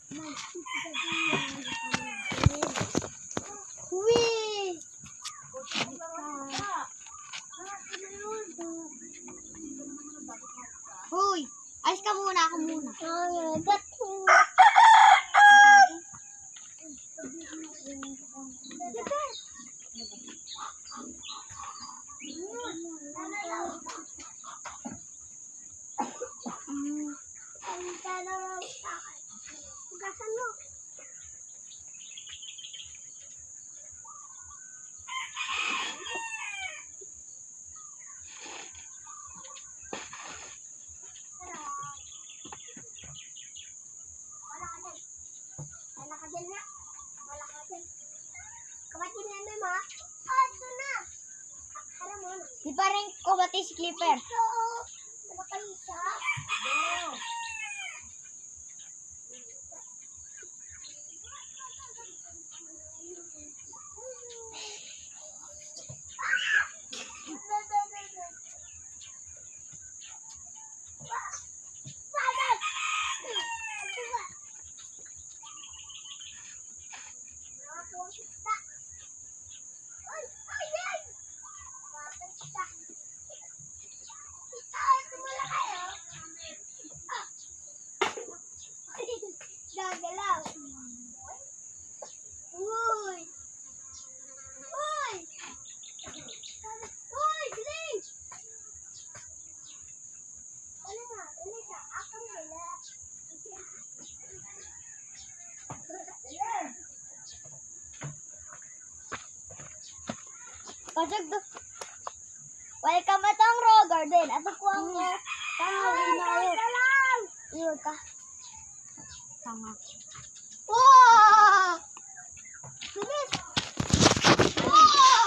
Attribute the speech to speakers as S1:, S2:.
S1: Uwi! Hoy! Ayos ka muna, ako muna. Hugasan mo. Wala ka dyan na. Wala ka dyan. Kabatin na naman ma. Oh, ito na. Alam mo na. Di pa rin kabati si Clipper. Oo. Wala ka isa. Oo. Gagalaw. Uy! Uy! Uy! Bilis! Ano nga? Bilis ka. Akang wala. Pasag. Welcome atong Raw Garden. Ato ko ang tanga. Iyon ka. Tanga.